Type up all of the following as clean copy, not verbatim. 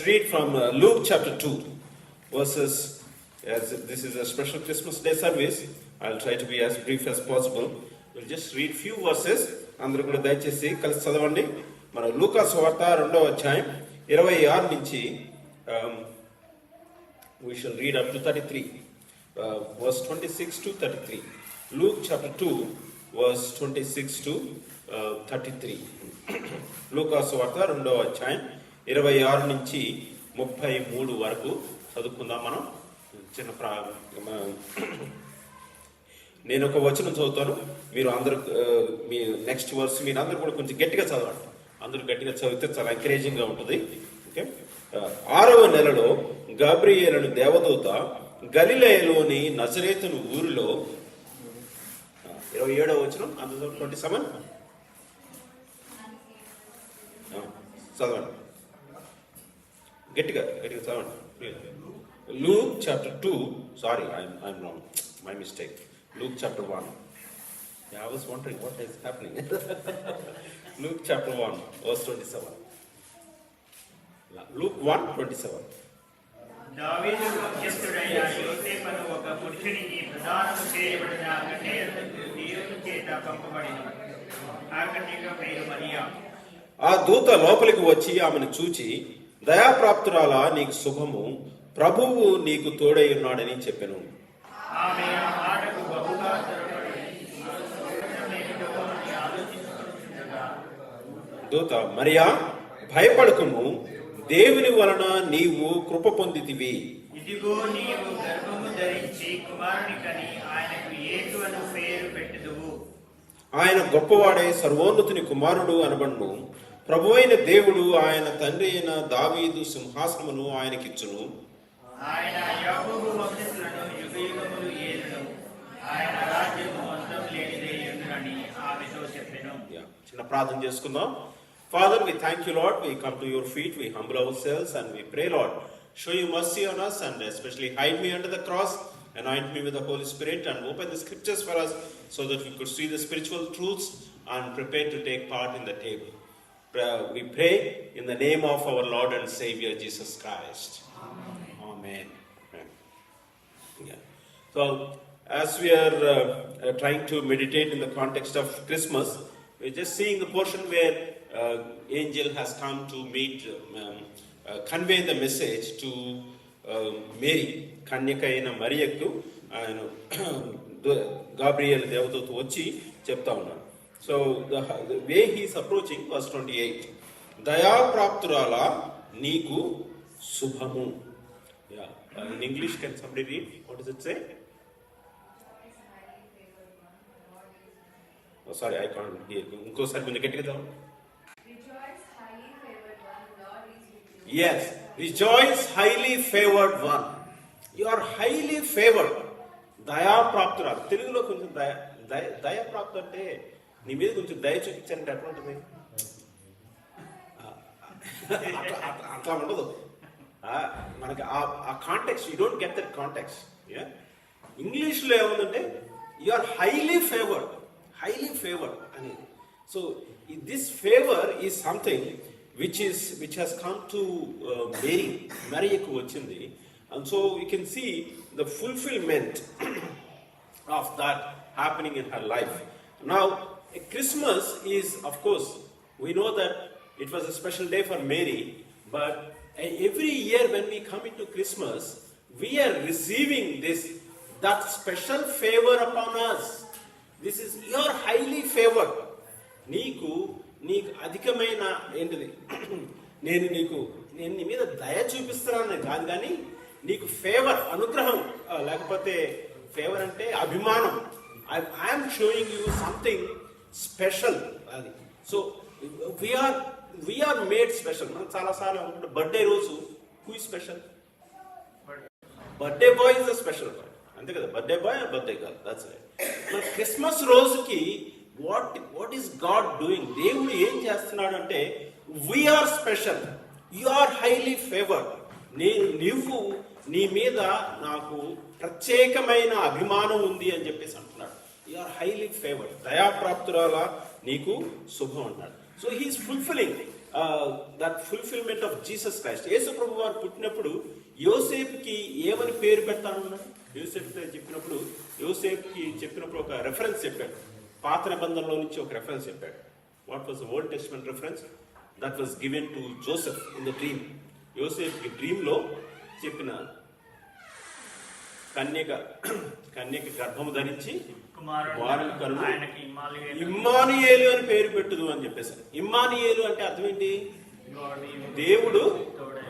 read from Luke chapter 2 verses, as this is a special Christmas Day service, I'll try to be as brief as possible. We'll just read few verses. అందరూ కూడా దయచేసి కలిసి చదవండి. మన లూకా సువార్త 2వ అధ్యాయం 26 నుంచి we shall read up to 33, verse 26 to 33. Luke chapter 2 verse 26 to 33. లూకా సువార్త 2వ అధ్యాయం 26 నుంచి 33 వరకు చదువుకుందాం మనం. నేను ఒక వచనం చదువుతాను, మీరు అందరూ మీ నెక్స్ట్ వర్స్ మీరు అందరూ కూడా కొంచెం గట్టిగా చదవండి. అందరూ గట్టిగా చదివితే చాలా ఎంకరేజింగ్గా ఉంటుంది. ఓకే. 6వ నెలలో గాబ్రియేలును దేవదూత గలిలయలోని నజరేతును ఊరిలో 27వ వచనం 27 చదవండి, గట్టిగా చదవండి. Luke chapter 2, sorry, I'm wrong, my mistake. Luke chapter 1. Yeah, I was wondering what is happening. Luke chapter 1, verse 27. Luke 1:27. దావీదు వంశస్థుడైన యోసేపును ఒక పురుషునికి ప్రదానము చేయబడిన కన్యకు దేవుని చేత పంపబడిన ఆ కన్యక పేరు మరియా. ఆ దూత లోపలికి వచ్చి ఆమెను చూచి, దయాప్రాప్తురాలా, నీకు శుభము, ప్రభువు నీకు తోడై ఉన్నాడని చెప్పెను. ఆమె ఆ మాటకు బహుగా త్వరపడి ఆలోచించుకుంటుండగా దూత, మరియా, భయపడకుము, దేవుని వలన నీవు కృప పొందితివి. ఇదిగో నీవు గర్భము ధరించి కుమారుని కని ఆయనకు యేసు అను పేరు పెట్టుదువు. ఆయన గొప్పవాడే, సర్వోన్నతుని కుమారుడు అనబడును. ప్రభువైన దేవుడు ఆయన తండ్రి అయిన దావీదు సింహాసనమును ఆయనకిచ్చును. ఆయన యాకోబు వంశస్థులను యుగయుగములు ఏలును. ఆయన రాజ్యము అంతం లేనిదే యుండునని ఆమెతో చెప్పెను. చిన్న ప్రార్థన చేసుకుందాం. Father, we thank you, Lord. We come to your feet, we humble ourselves and we pray, Lord, show you mercy on us and especially hide me under the cross, anoint me with the Holy Spirit and open the scriptures for us so that we could see the spiritual truths and prepare to take part in the table. We pray in the name of our Lord and Savior Jesus Christ. Amen. Amen. Yeah. So, as we are trying to meditate in the context of Christmas, we're just seeing the portion where angel has come to meet, convey the message to Mary. కన్యక అయిన మరియకు ఆయన Gabriel దేవదూత వచ్చి చెప్తా ఉన్నాడు. So the way he is approaching, verse 28, దయాప్రాప్తురాలా, నీకు శుభము. Yeah. In English, can somebody read? What does it say? Oh, sorry, I can't hear. ఇంకోసారి కొంచెం గట్టిగా చదవండి. Rejoice, highly favored one, Lord is with you. Yes, rejoice, highly favored one. You are highly favored. దయాప్రాప్తురాలు. తెలుగులో కొంచెం దయాప్రాప్తు అంటే నీ మీద కొంచెం దయ చూపించారంటే ఎట్లా ఉంటుంది? అట్లా ఉండదు మనకి ఆ context. You don't get that context. ఇంగ్లీష్లో ఏముందంటే యు ఆర్ హైలీ ఫేవర్డ్ అనేది. So this favour is something which has come to Maryకు వచ్చింది. And so we can see the fulfillment of that happening in her life. Now, Christmas is, of course, we know that it was a special day for Mary, but every year when we come into Christmas, we are receiving that special favor upon us. This is, you are highly favored. నీకు అధికమైన ఏంటిది, నేను నీ మీద దయ చూపిస్తున్నాను కాదు, కానీ నీకు ఫేవర్, అనుగ్రహం, లేకపోతే ఫేవర్ అంటే అభిమానం. I'm showing you something special అది. So we're made special. మనం చాలాసార్లు అనుకుంటే బర్త్డే రోజు who is special? Birthday boy is a special boy, అంతే కదా? Birthday boy or birthday girl, that's right. మన క్రిస్మస్ రోజుకి వాట్ ఈస్ గాడ్ డూయింగ్? దేవుడు ఏం చేస్తున్నాడు అంటే, we're special, you are highly favoured. నీవు నీ మీద నాకు ప్రత్యేకమైన అభిమానం ఉంది అని చెప్పేసి అంటున్నాడు. You are highly favoured. దయాప్రాప్తురాలా, నీకు శుభం అన్నాడు. So he is fulfilling that fulfilment of Jesus Christ. యేసు ప్రభు వారు పుట్టినప్పుడు యోసేపుకి ఏమని పేరు పెట్టాలన్నాడు? యోసేపుతో చెప్పినప్పుడు యోసేపుకి చెప్పినప్పుడు ఒక రెఫరెన్స్ చెప్పాడు. పాత నిబంధనలో నుంచి ఒక రెఫరెన్స్ చెప్పాడు. What was the Old Testament reference? That was given to Joseph in the dream. యోసేపుకి డ్రీమ్లో చెప్పిన కన్యక గర్భము ధరించి కుమారుని కనును ఆయనకి ఇమ్మానుయేలు ఇమ్మానుయేలు అని పేరు పెట్టుదు అని చెప్పేశారు. ఇమ్మానుయేలు అంటే అర్థం ఏంటి? దేవుడు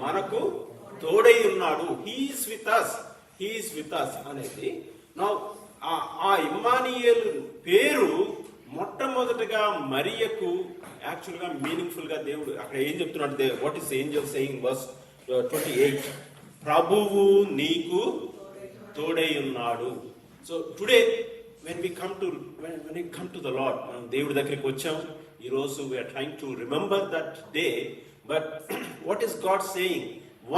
మనకు తోడై ఉన్నాడు. He is with us, he is with us అనేది. నా ఆ ఇమ్మానుయేలు పేరు మొట్టమొదటిగా మరియకు యాక్చువల్గా మీనింగ్ఫుల్ గా దేవుడు అక్కడ ఏం చెప్తున్నాడు? What is angel saying verse 28, ప్రభువు నీకు తోడై ఉన్నాడు. So today when we come to the Lord, మనం దేవుడి దగ్గరికి వచ్చాం. ఈరోజు we are trying to remember that day, but what is God saying?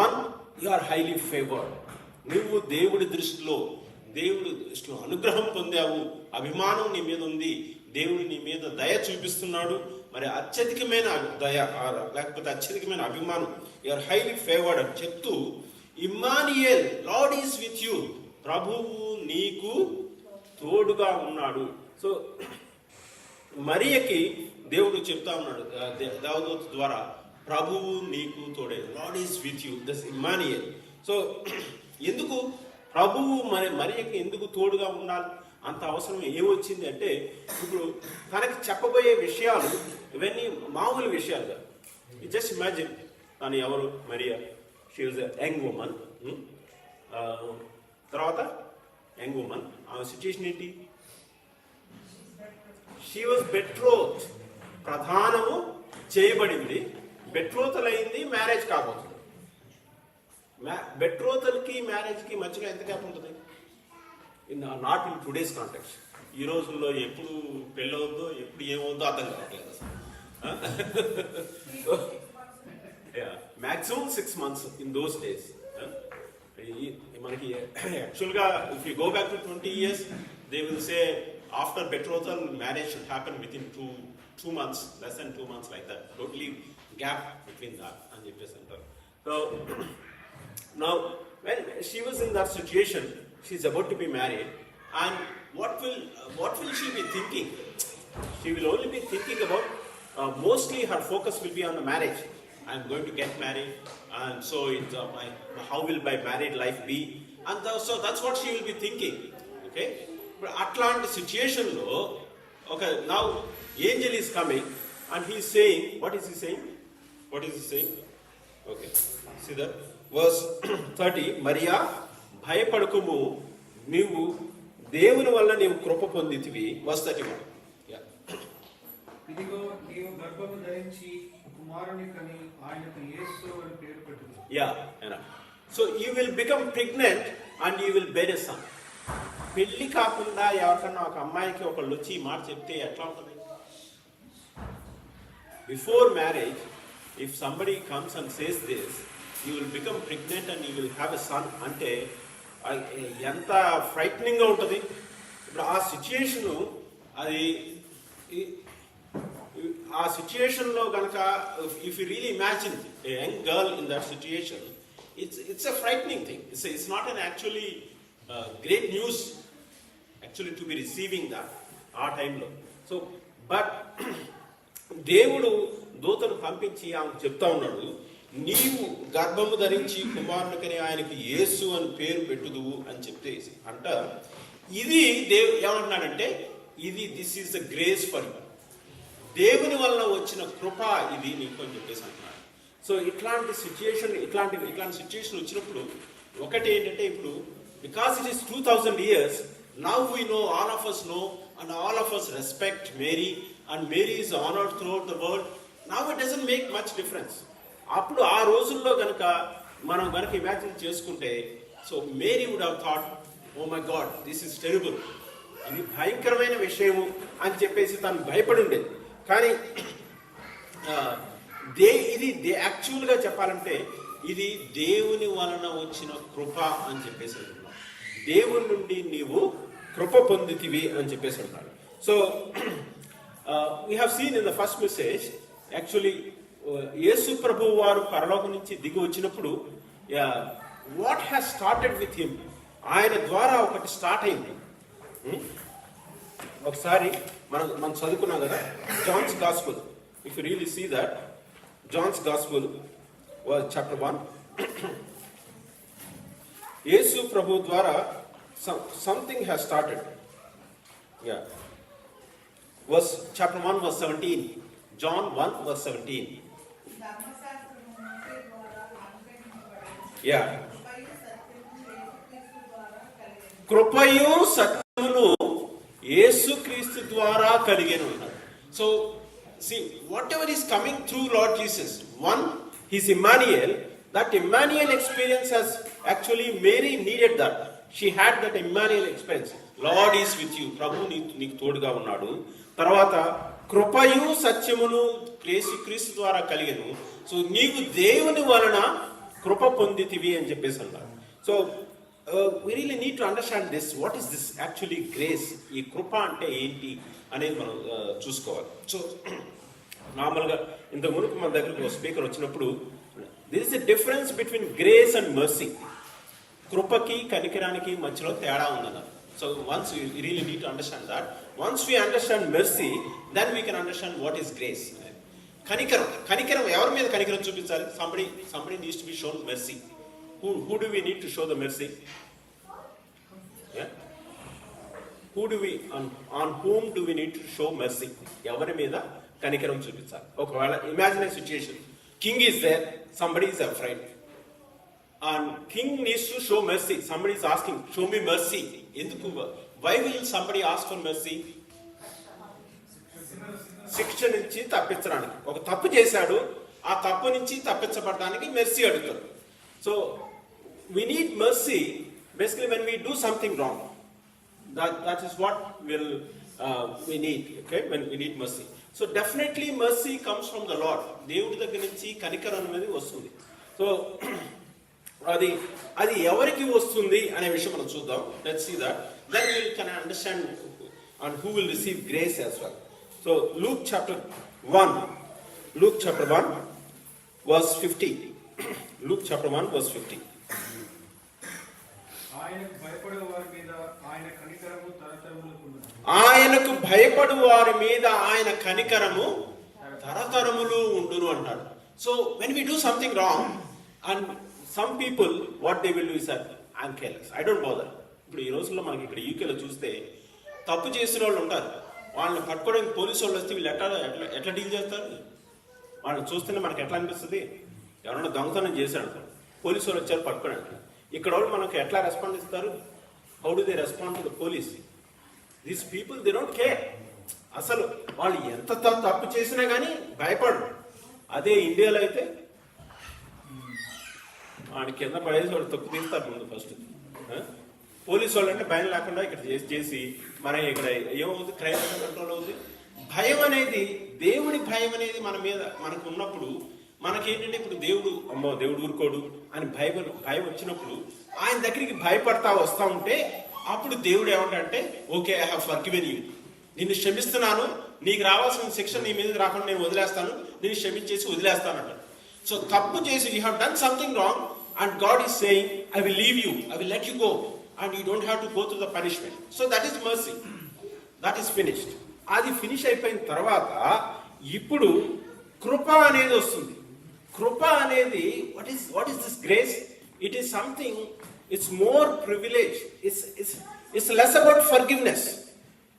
One, you are highly favored. నువ్వు దేవుడి దృష్టిలో అనుగ్రహం పొందావు, అభిమానం నీ మీద ఉంది, దేవుడు నీ మీద దయ చూపిస్తున్నాడు. మరి అత్యధికమైన దయ లేకపోతే అత్యధికమైన అభిమానం, యు ఆర్ హైలీ ఫేవర్డ్ అని చెప్తూ Emmanuel, lord is with you, ప్రభువు నీకు తోడుగా ఉన్నాడు. సో మరియకి దేవుడు చెప్తా ఉన్నాడు దేవదూత ద్వారా, ప్రభువు నీకు తోడే, lord is with you, this Emmanuel. So ఎందుకు ప్రభువు మరియకి ఎందుకు తోడుగా ఉండాలి? అంత అవసరం ఏమొచ్చింది అంటే, ఇప్పుడు తనకి చెప్పబోయే విషయాలు ఇవన్నీ మామూలు విషయాలు కాదు. జస్ట్ ఇమాజిన్, తను ఎవరు? Mariya, she was a young woman. తర్వాత యంగ్ ఉమన్, ఆమె సిచ్యుయేషన్ ఏంటి? షీ వాజ్ బెట్రోత్, ప్రధానము చేయబడింది, బెట్రోతల్ అయింది, మ్యారేజ్ కాబోతుంది. బెట్రోతల్కి మ్యారేజ్కి మధ్యలో ఎంత గ్యాప్ ఉంటుంది? Not in today's context. ఈ రోజుల్లో ఎప్పుడు పెళ్ళి అవుద్దో ఎప్పుడు ఏమవుద్దో అర్థం కావట్లేదు అసలు. Maximum 6 months in those days. మనకి యాక్చువల్గా if you go back to 20 years, they will say after betrothal marriage should happen within 2 months, less than 2 months, like that. Don't leave gap between that అని చెప్పేసి అంటారు. So now when she was in that situation, she's about to be married, and what will she be thinking? She will only be thinking about mostly her focus will be on the marriage. I'm going to get married, and so it's how will my married life be? And so that's what she will be thinking. Okay, but atlanti situation lo, okay, now angel is coming and he is saying, what is he saying? Okay, see that verse 30, Mariya భయపడకుము, నీవు దేవుని వల్ల నీవు కృప పొందితివి. verse 31. ఇదిగో నీవు గర్భము ధరించి కుమారుని కని ఆయనకు యేసు అని పేరు పెట్టుము. So you will become pregnant and you will bear a son. పెళ్లి కాకుండా ఎవరికన్నా ఒక అమ్మాయికి ఒకళ్ళు వచ్చి ఈ మాట చెప్తే ఎట్లా ఉంటుంది? Before marriage, if somebody comes and says this, you will become pregnant and you will have a son, అంటే ఎంత ఫ్రైట్నింగ్ గా ఉంటుంది. ఇప్పుడు ఆ సిచ్యుయేషన్, అది ఆ సిచ్యుయేషన్లో కనుక if you really imagine a young girl in that situation, it's a frightening thing. It's not an actually great news actually to be receiving that ఆ టైంలో. సో బట్ దేవుడు దూతను పంపించి ఆమెకు చెప్తా ఉన్నాడు, నీవు గర్భము ధరించి కుమారునికని ఆయనకి యేసు అని పేరు పెట్టుదువు అని చెప్పేసి అంట. ఇది దేవుడు ఏమంటున్నాడంటే, this is the grace for you, దేవుని వల్ల వచ్చిన కృప ఇది నీకు అని చెప్పేసి అంటున్నాడు. సో ఇట్లాంటి సిచ్యుయేషన్ వచ్చినప్పుడు ఒకటి ఏంటంటే, ఇప్పుడు because it is 2000 years, now we know, all of us know and all of us respect Mary, and Mary is honored throughout the world. Now it doesn't make much difference. అప్పుడు ఆ రోజుల్లో కనుక మనం కనుక ఇమాజిన్ చేసుకుంటే, so Mary would have thought, oh my God, this is terrible, ఇది భయంకరమైన విషయము అని చెప్పేసి తను భయపడి ఉండేది. కానీ ఇది యాక్చువల్గా చెప్పాలంటే ఇది దేవుని వలన వచ్చిన కృప అని చెప్పేసి అంటున్నాడు. దేవుని నుండి నీవు కృప పొందితివి అని చెప్పేసి అంటున్నాడు. So we have seen in the first message, actually యేసు ప్రభు వారు పరలోకం నుంచి దిగి వచ్చినప్పుడు what has started with him, ఆయన ద్వారా ఒకటి స్టార్ట్ అయింది. ఒకసారి మనం చదువుకున్నాం కదా, John's gospel. If you really see that, John's gospel chapter 1, యేసు ప్రభు ద్వారా something has started. Verse chapter 1 verse 17. John 1 verse 17. Yeah. కృపయు సత్యమును యేసుక్రీస్తు ద్వారా కలిగెను. So see, whatever is coming through Lord Jesus, one, he's Emmanuel. That Emmanuel experience has actually Mary needed that. She had that Emmanuel experience. Lord is with you. ప్రభు నీకు తోడుగా ఉన్నాడు. తర్వాత కృపయు సత్యమును యేసుక్రీస్తు ద్వారా కలిగెను. సో నీవు దేవుని వలన కృప పొందితివి అని చెప్పేసి అన్నారు. So we really need to understand this. What is this actually grace? ఈ కృప అంటే ఏంటి అనేది మనం చూసుకోవాలి. సో నార్మల్గా ఇంత మునుపు మన దగ్గరకు ఒక స్పీకర్ వచ్చినప్పుడు, there is a difference between grace and mercy. కృపకి కనికరానికి మధ్యలో తేడా ఉందన్నారు. So once we really need to understand that, once we understand mercy, then we can understand what is grace. కనికరం ఎవరి మీద కనికరం చూపించాలి? somebody needs to be shown mercy. Who do we need to show the mercy? Yeah? Who do we on whom do we need to show mercy? ఎవరి మీద కనికరం చూపించాలి? ఒకవేళ imagine a situation, king is there, somebody is afraid, and king needs to show mercy. Somebody is asking, show me mercy. ఎందుకు? Why will somebody ask for mercy? శిక్ష నుంచి తప్పించడానికి. ఒక తప్పు చేశాడు, ఆ తప్పు నుంచి తప్పించబడడానికి మెర్సీ అడుగుతాడు. So we need mercy basically when we do something wrong. That is what we need, okay, when we need mercy. So definitely mercy comes from the Lord. దేవుడి దగ్గర నుంచి కనికరం అనేది వస్తుంది. సో అది ఎవరికి వస్తుంది అనే విషయం మనం చూద్దాం. Let's see that. Then we can understand and who will receive grace as well. So Luke chapter 1 verse 50. Luke chapter 1 verse 50. ఆయనకు భయపడే వారి మీద ఆయన కనికరము తరతరములకు ఉన్నది. ఆయనకు భయపడు వారి మీద ఆయన కనికరము తరతరములు ఉండును అంటాడు. So when we do something wrong, and some people what they will do is that I am careless, I don't bother. ఇప్పుడు ఈ రోజుల్లో మనకి ఇక్కడ యూకేలో చూస్తే తప్పు చేసిన వాళ్ళు ఉంటారు. వాళ్ళని పట్టుకోవడానికి పోలీసు వాళ్ళు వస్తే వీళ్ళు ఎట్లా డీల్ చేస్తారు? వాళ్ళని చూస్తేనే మనకి ఎట్లా అనిపిస్తుంది? ఎవరైనా దొంగతనం చేశాడు, పోలీసు వాళ్ళు వచ్చారు పట్టుకోవడానికి, ఇక్కడ వాళ్ళు మనకు ఎట్లా రెస్పాండ్ ఇస్తారు? How do they respond to the police? These people they don't care. అసలు వాళ్ళు ఎంత తప్పు చేసినా కానీ భయపడరు. అదే ఇండియాలో అయితే వాడి కింద పడేసి వాడు తొక్కు తీస్తారు ముందు ఫస్ట్. పోలీసు వాళ్ళు అంటే భయం లేకుండా ఇక్కడ చేసి మన ఇక్కడ ఏమవుతుంది? క్రైమ్ కంట్రోల్ అవుతుంది. భయం అనేది, దేవుడి భయం అనేది మన మీద మనకు ఉన్నప్పుడు మనకేంటంటే, ఇప్పుడు దేవుడు ఊరుకోడు అని భయం వచ్చినప్పుడు ఆయన దగ్గరికి భయపడతా వస్తూ ఉంటే అప్పుడు దేవుడు ఏమంటే, okay, I have forgiven you, నిన్ను క్షమిస్తున్నాను, నీకు రావాల్సిన శిక్ష నీ మీదకి రాకుండా నేను వదిలేస్తాను, నేను క్షమించేసి వదిలేస్తాను అంటాడు. సో తప్పు చేసి you have done something wrong and God is saying I will leave you, I will let you go and you don't have to go through the punishment. So that is mercy, that is finished. అది finish అయిపోయిన తర్వాత ఇప్పుడు కృప అనేది వస్తుంది. కృప అనేది what is this grace? It is something, it's more privilege. It's less about forgiveness.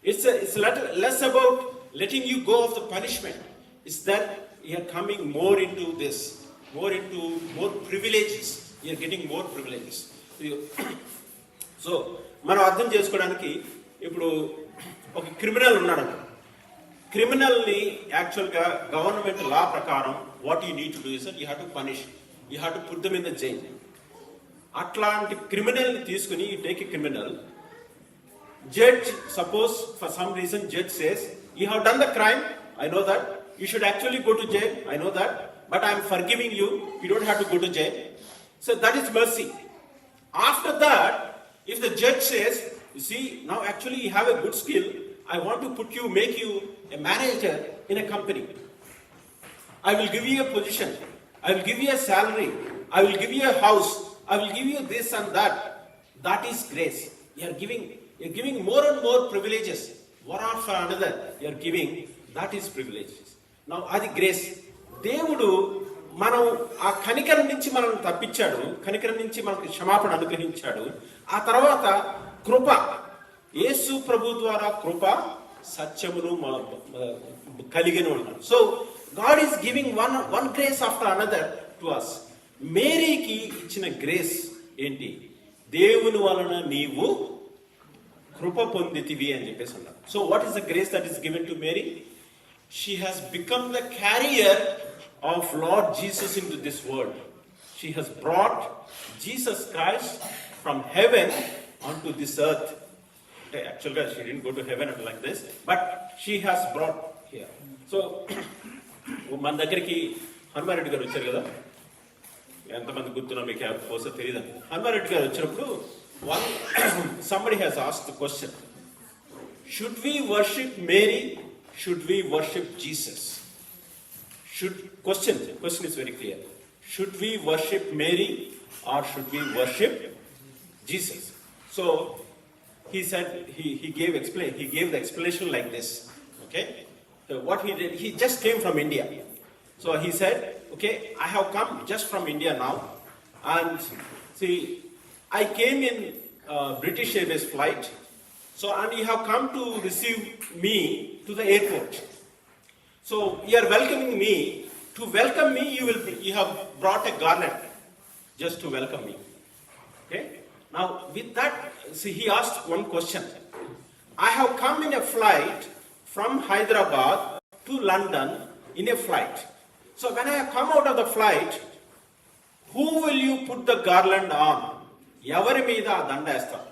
It's less about letting you go of the punishment. It's that you are coming more into this, more privileges. You are getting more privileges. So మనం అర్థం చేసుకోవడానికి, ఇప్పుడు ఒక criminal ఉన్నాడు. క్రిమినల్ని యాక్చువల్గా government లా ప్రకారం what you need to do is that you have to punish, you have to put them in the jail. అట్లాంటి క్రిమినల్ని తీసుకుని you take a criminal, judge suppose for some reason judge says you have done the crime, I know that, you should actually go to jail, I know that, but I'm forgiving you, you don't have to go to jail. So that is mercy. After that, if the judge says, you see, now actually you have a good skill, I want to make you a manager in a company. I will give you a position, I will give you a salary, I will give you a house, I will give you this and that. That is grace. You're giving more and more privileges, one after another. You're giving, that is privileges. Now అది grace. దేవుడు మనం ఆ కనికరం నుంచి మనల్ని తప్పించాడు, కనికరం నుంచి మనకు క్షమాపణ అనుగ్రహించాడు. ఆ తర్వాత కృప, యేసు ప్రభు ద్వారా కృప సత్యమును కలిగిన ఉన్నాడు. So God is giving one grace after another to us. మేరీకి ఇచ్చిన గ్రేస్ ఏంటి? దేవుని వలన నీవు కృప పొందితివి అని చెప్పేసి అన్నారు. So what is the grace that is given to Mary? She has become the carrier of Lord Jesus into this world. She has brought Jesus Christ from heaven onto this earth. Actually, she didn't go to heaven like this, but she has brought here. So, మన దగ్గరికి హనుమారెడ్డి గారు వచ్చారు కదా, ఎంతమంది గుర్తున్నా మీకు ఎవరికోసం తెలియదు. హనుమారెడ్డి గారు వచ్చినప్పుడు somebody has asked the question, should we worship Mary? Should we worship Jesus? Question is very clear. Should we worship Mary or should we worship Jesus? So he said, he gave the explanation like this. Okay? So what he did, he just came from India. So he said, okay, I have come just from India now, and see, I came in British Airways flight. So, and you have come to receive me to the airport. So, you are welcoming me. To welcome me, you have brought a garland just to welcome me. Okay? Now, with that, see, he asked one question. I have come in a flight from Hyderabad to London in a flight. So, when I have come out of the flight, who will you put the garland on? Evari meeda danda estam?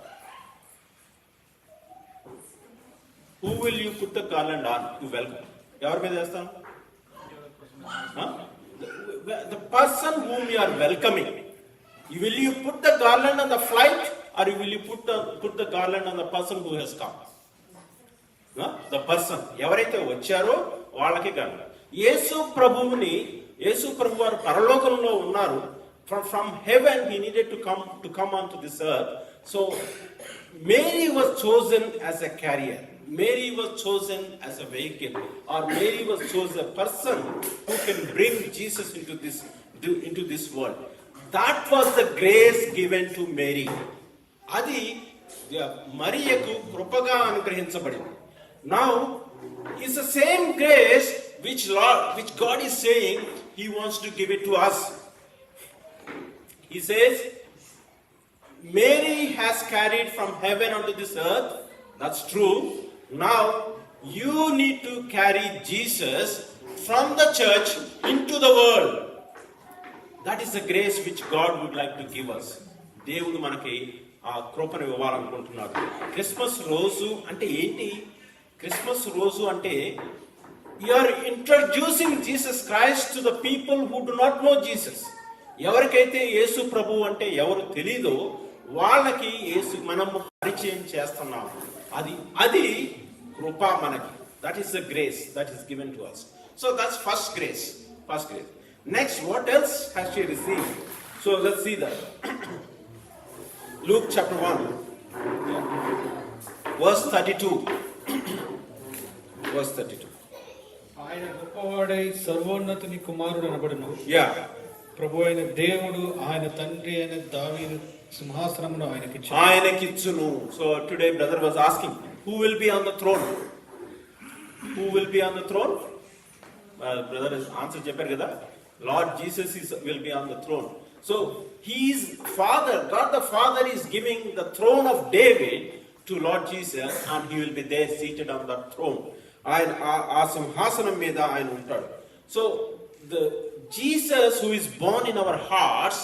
Who will you put the garland on to welcome? Evar meeda estam? The person whom you are welcoming. Will you put the garland on the flight, or will you put the garland on the person who has come? The person. ఎవరైతే వచ్చారో వాళ్ళకి garland. యేసు ప్రభు వారు పరలోకంలో ఉన్నారు. From heaven he needed to come onto this earth. So Mary was chosen as a carrier. Mary was chosen as a vehicle, or Mary was chosen a person who can bring Jesus into this world. That was the grace given to Mary. అది మరియకు కృపగా అనుగ్రహించబడింది. Now it's the same grace which God is saying he wants to give it to us. He says, Mary has carried from heaven onto this earth. That's true. Now you need to carry Jesus from the church into the world. That is the grace which God would like to give us. దేవుడు మనకి ఆ కృపను ఇవ్వాలనుకుంటున్నాడు. Christmas రోజు అంటే ఏంటి? Christmas రోజు అంటే you are introducing Jesus Christ to the people who do not know Jesus. ఎవరికైతే యేసు ప్రభు అంటే ఎవరు తెలీదో వాళ్ళకి యేసు మనం పరిచయం చేస్తున్నాము. అది కృప మనకి. That is the grace that is given to us. So that's first grace. Next, what else has she received? So let's see that. Luke chapter 1, verse 32. Verse 32. ఆయన గొప్పవాడై సర్వోన్నతుని కుమారుడు అనబడును. Yeah. ప్రభు అయిన దేవుడు ఆయన తండ్రి అయిన దావీదు సింహాసనమును ఆయనకిచ్చును. So today brother was asking, who will be on the throne? Who will be on the throne? Brother has answer చెప్పారు కదా, Lord Jesus will be on the throne. So God the Father is giving the throne of David to Lord Jesus, and he will be there seated on that throne. ఆయన ఆ సింహాసనం మీద ఆయన ఉంటాడు. So the Jesus who is born in our hearts,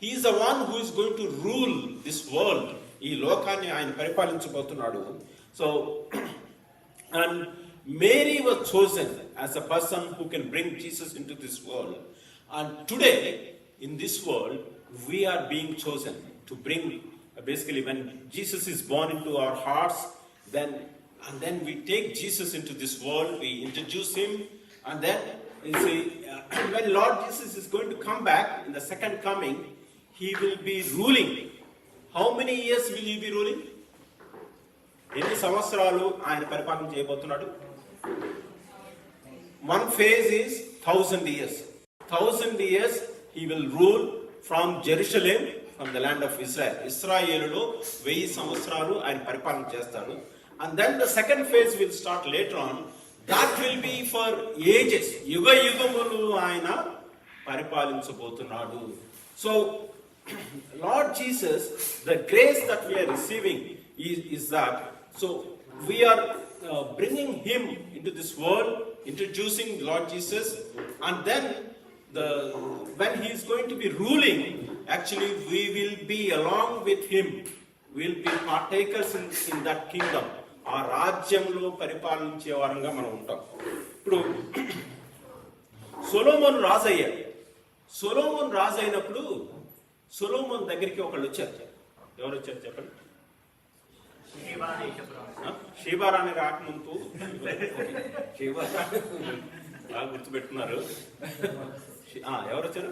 he is the one who is going to rule this world. ఈ లోకాన్ని ఆయన పరిపాలించబోతున్నాడు. So and Mary was chosen as a person who can bring Jesus into this world. And today in this world we are being chosen to bring, basically when Jesus is born into our hearts, then we take Jesus into this world, we introduce him, and then You see, when Lord Jesus is going to come back in the second coming, he will be ruling. How many years will he be ruling? ఎన్ని సంవత్సరాలు ఆయన పరిపాలన చేయబోతున్నాడు? One phase is 1,000 years. 1,000 years he will rule from Jerusalem, from the land of Israel. ఇశ్రాయేలులో 1000 సంవత్సరాలు ఆయన పరిపాలన చేస్తాడు. And then the second phase will start later on. That will be for ages. యుగ యుగములు ఆయన పరిపాలించబోతున్నాడు. So Lord Jesus, the grace that we are receiving is that. So we are bringing him into this world, introducing Lord Jesus, and then when he is going to be ruling, actually we will be along with him. We will be partakers in that kingdom. ఆ రాజ్యంలో పరిపాలించే వారంగా మనం ఉంటాం. ఇప్పుడు సొలొమోను రాజు అయ్యాడు. సొలొమోను రాజు అయినప్పుడు సొలొమోను దగ్గరికి ఒకళ్ళు వచ్చారు. ఎవరు వచ్చారు చెప్పండి? షీబారాణి రాకముందు బాగా గుర్తుపెట్టుకున్నారు. ఎవరు వచ్చారు?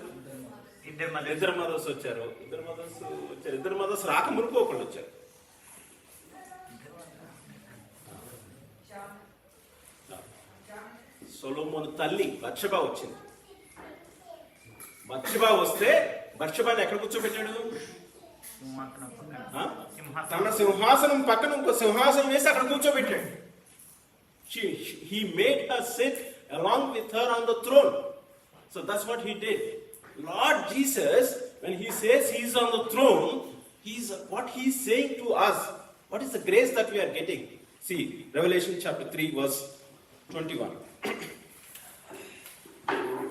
ఇద్దరు మదర్స్ వచ్చారు. ఇద్దరు మదర్స్ రాకముందు ఒకళ్ళు వచ్చారు. సొలొమోను తల్లి బత్షెబా వచ్చింది. బత్షెబా వస్తే బత్షెబాని ఎక్కడ కూర్చోబెట్టాడు? తన సింహాసనం పక్కన ఇంకో సింహాసనం వేసి అక్కడ కూర్చోబెట్టాడు. He made her sit along with her on the throne. So that's what he did. Lord Jesus, when he says he is on the throne, what he is saying to us, what is the grace that we are getting? See, Revelation chapter 3 verse 21.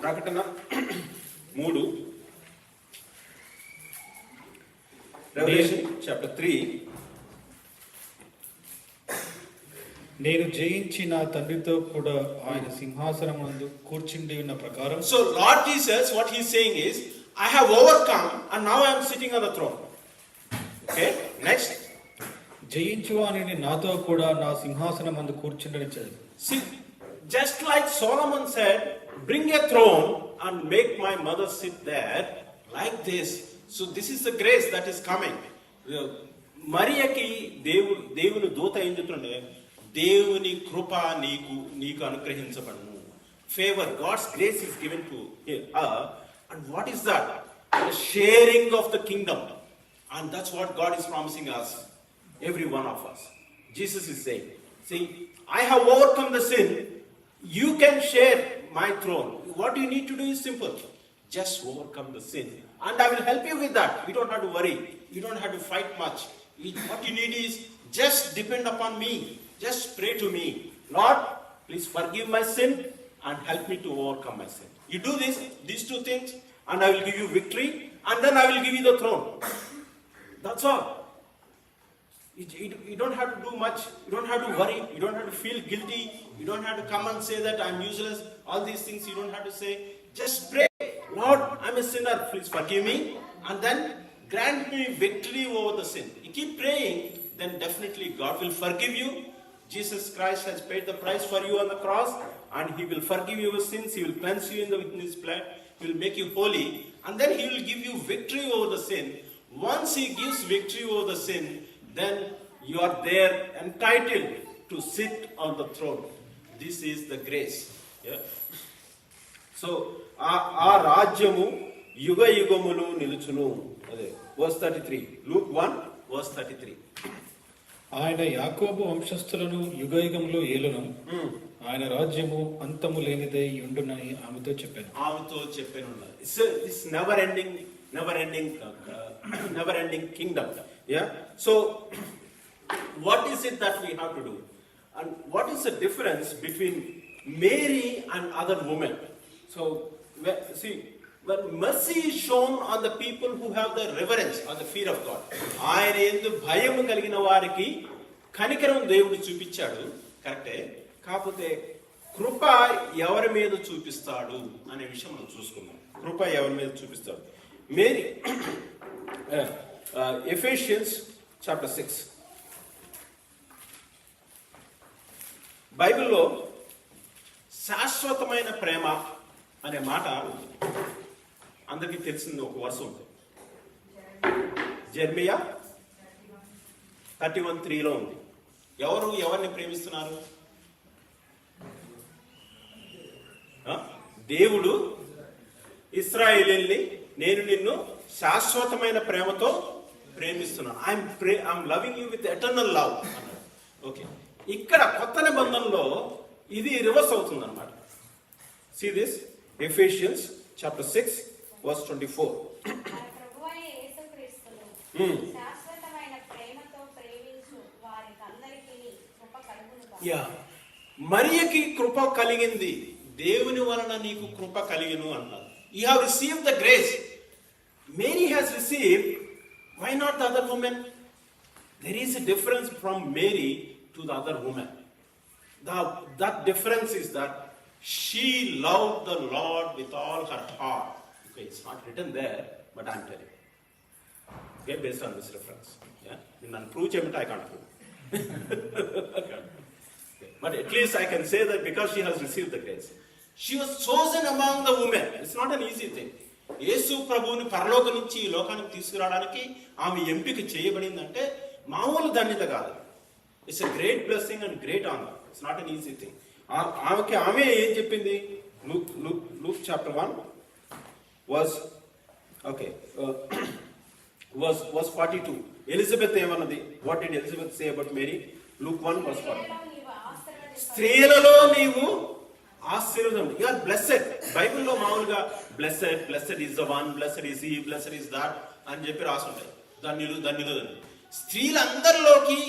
ప్రకటన 3, Revelation chapter 3. నేను జయించి నా తండ్రితో కూడా ఆయన సింహాసనమందు కూర్చుండి ఉన్న ప్రకారం. So Lord Jesus, what he is saying is, I have overcome and now I am sitting on the throne. Okay, next. జయించు అని నాతో కూడా నా సింహాసనమందు కూర్చుండని చదివి. See, just like Solomon said, bring a throne and make my mother sit there, like this. So this is the grace that is coming. మరియకి దేవుని దూత ఏం చెప్తుండే, దేవుని కృప నీకు అనుగ్రహించబడును. Favor, God's grace is given to her. And what is that? The sharing of the kingdom. And that's what God is promising us, every one of us. Jesus is saying, see, I have overcome the sin. You can share my throne. What you need to do is simple. Just overcome the sin. And I will help you with that. You don't have to worry. You don't have to fight much. What you need is just depend upon me. Just pray to me. Lord, please forgive my sin and help me to overcome my sin. You do these two things, and I will give you victory, and then I will give you the throne. That's all. You don't have to do much. You don't have to worry. You don't have to feel guilty. You don't have to come and say that I'm useless. All these things you don't have to say. Just pray. Lord, I'm a sinner. Please forgive me. And then grant me victory over the sin. You keep praying, then definitely God will forgive you. Jesus Christ has paid the price for you on the cross, and he will forgive your sins. He will cleanse you in his blood. He will make you holy. And then he will give you victory over the sin. Once he gives victory over the sin, then you are there entitled to sit on the throne. This is the grace. Yeah? So, ఆ రాజ్యము యుగ యుగములు నిలుచును. అదే verse 33. Luke 1 verse 33. ఆయన యాకోబు వంశస్థులను యుగయుగములో ఏలును. ఆయన రాజ్యము అంతము లేనిదై ఉండునని ఆమెతో చెప్పాను. This never ending kingdom. Yeah. So what is it that we have to do? And what is the difference between Mary and other women? So see, when mercy is shown on the people who have the reverence or the fear of God, ఆయన యందు భయం కలిగిన వారికి కనికరం దేవుడు చూపించాడు, కరెక్టే. కాకపోతే కృప ఎవరి మీద చూపిస్తాడు అనే విషయం మనం చూసుకుందాం. కృప ఎవరి మీద చూపిస్తాడు? Mary, Ephesians chapter 6. బైబిల్లో శాశ్వతమైన ప్రేమ, అనే మాట ఉంది. అందరికీ తెలిసింది ఒక వర్షం ఉంది. జెర్మియా 31:3 ఉంది. ఎవరిని ప్రేమిస్తున్నారు? దేవుడు ఇశ్రాయేలీయుల్ని నేను నిన్ను శాశ్వతమైన ప్రేమతో ప్రేమిస్తున్నాను. I'm loving you with eternal love అన్నాడు. ఓకే, ఇక్కడ కొత్త నిబంధనలో ఇది రివర్స్ అవుతుంది అనమాట. See this Ephesians chapter 6 verse 24. ప్రభువైన యేసుక్రీస్తును శాశ్వతమైన ప్రేమతో ప్రేమించు వారికందరికీ కృప కలుగును గాక. మరియకి కృప కలిగింది, దేవుని వలన నీకు కృప కలిగిను అన్నారు. You have received the grace. Mary has received, why not the other women? There is a difference from Mary to the other women. That difference is that she loved the Lord with all her heart. Okay, it's not written there, but I'm telling you. Okay, based on this reference. Yeah, none prove chemita I can't prove. Okay. But at least I can say that because she has received the grace. She was chosen among the women. It's not an easy thing. యేసు ప్రభువుని పరలోకం నుంచి ఈ లోకానికి తీసుకురావడానికి ఆమె ఎంపిక చేయబడిందంటే మామూలు ధన్యత కాదు. It's a great blessing and great honour. It's not an easy thing. ఆమె ఏం చెప్పింది? Luke chapter 1 verse 42. ఎలిజబెత్ ఏమన్నది? What did Elizabeth say about Mary? Luke 1 verse 40. స్త్రీలలో నీవు ఆశీర్వాదం. You are blessed. బైబిల్లో మామూలుగా blessed is the one, blessed is he, blessed is that అని చెప్పి రాసుంటాయి. ధన్యులు. స్త్రీలందరిలోకి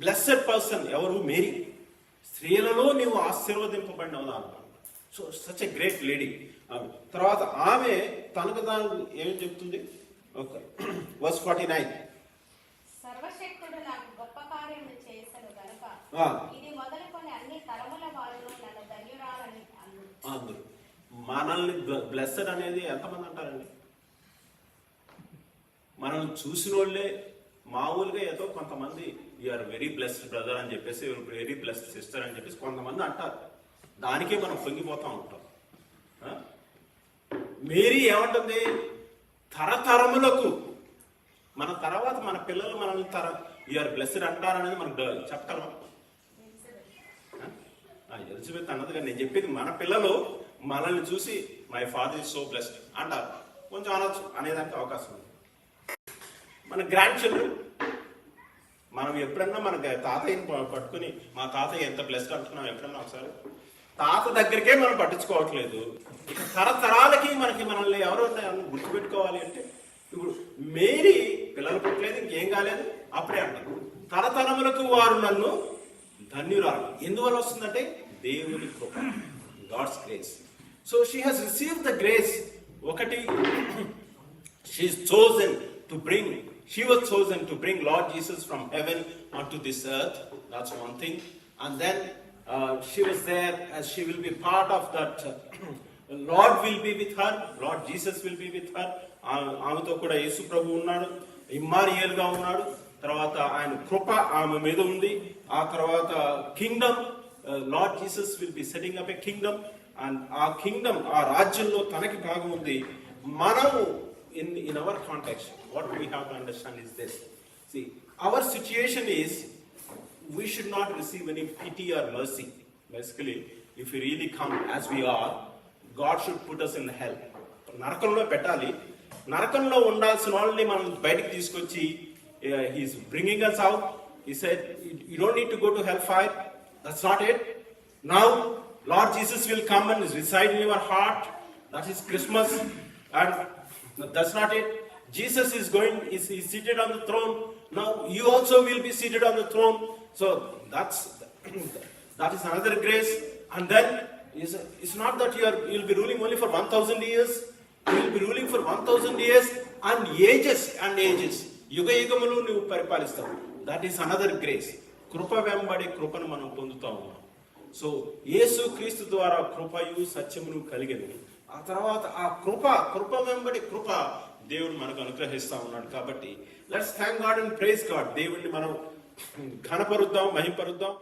బ్లెస్సెడ్ పర్సన్ ఎవరు? మేరీ. స్త్రీలలో నీవు ఆశీర్వదింపబడినవు అన్నాడు. So such a great lady. తర్వాత ఆమె తనకు తాను ఏం చెప్తుంది? Okay, verse 49. సర్వశక్తుడు నాకు గొప్ప కార్యములు చేసెను గనుక ఇది మొదలుకొని అన్ని తరముల వారును నన్ను ధన్యురాలని అందరూ. మనల్ని బ్లెస్సెడ్ అనేది ఎంతమంది అంటారండి? మనల్ని చూసిన వాళ్ళే మామూలుగా ఏదో కొంతమంది యూఆర్ వెరీ బ్లెస్డ్ బ్రదర్ అని చెప్పేసి, వెరీ బ్లెస్డ్ సిస్టర్ అని చెప్పేసి కొంతమంది అంటారు. దానికే మనం పొంగిపోతూ ఉంటాం. మేరీ ఏమంటుంది? తరతరములకు, మన తర్వాత మన పిల్లలు మనల్ని యూఆర్ బ్లెస్డ్ అంటారనేది మనకు చెప్పగలమా? ఎలిజబెత్ అన్నది కానీ నేను చెప్పింది మన పిల్లలు మనల్ని చూసి my father is so blessed అంటారు. కొంచెం అనొచ్చు, అనేదానికి అవకాశం ఉంది. మన గ్రాండ్ చిల్డ్రన్, మనం ఎప్పుడన్నా మన తాతయ్యని పట్టుకుని మా తాతయ్య ఎంత బ్లెస్డ్ అంటున్నాం ఎప్పుడన్నా ఒకసారి? తాత దగ్గరికే మనం పట్టించుకోవట్లేదు. ఇక తరతరాలకి మనల్ని ఎవరు గుర్తుపెట్టుకోవాలి అంటే, ఇప్పుడు మేరీ పిల్లలు పుట్టలేదు, ఇంకేం కాలేదు, అప్పుడే అంటారు తరతరములకు వారు నన్ను ధన్యురాలు. ఎందువల్ల వస్తుందంటే దేవుని కృప, God's grace. So she has received the grace. ఒకటి, she is chosen to bring, she was chosen to bring Lord Jesus from heaven onto this earth. That's one thing. And then she was there as she will be part of that. Lord will be with her. Lord Jesus will be with her. ఆమెతో కూడా యేసు ప్రభు ఉన్నాడు, ఇమ్మానుయేలుగా ఉన్నాడు. తర్వాత ఆయన కృప ఆమె మీద ఉంది. ఆ తర్వాత Kingdom, lord Jesus will be setting up a Kingdom. And ఆ కింగ్డమ్, ఆ రాజ్యంలో తనకి భాగం ఉంది. మనము in our context, what we have to understand is this. See, our situation is, we should not receive any pity or mercy. Basically, if we really come as we are, God should put us in hell. నరకంలో పెట్టాలి. నరకంలో ఉండాల్సిన వాళ్ళని మనం బయటికి తీసుకొచ్చి, he's bringing us out. He said, you don't need to go to hellfire. That's not it. Now, Lord Jesus will come and reside in your heart. That is Christmas. And that's not it. Jesus is seated on the throne. Now you also will be seated on the throne. So that is another grace. And then it's not that you'll be ruling only for 1,000 years. You will be ruling for 1,000 years and ages and ages. Yuga yugamulu nuvu paripalistavu. That is another grace. Krupa vembadi krupanu manam pondutam. So యేసు క్రీస్తు ద్వారా కృపయు సత్యమును కలిగెను. ఆ తర్వాత ఆ కృప వెంబడి కృప దేవుడు మనకు అనుగ్రహిస్తా ఉన్నాడు. కాబట్టి let's thank God and praise God. దేవుడిని మనం ఘనపరుద్దాం, మహింపరుద్దాం.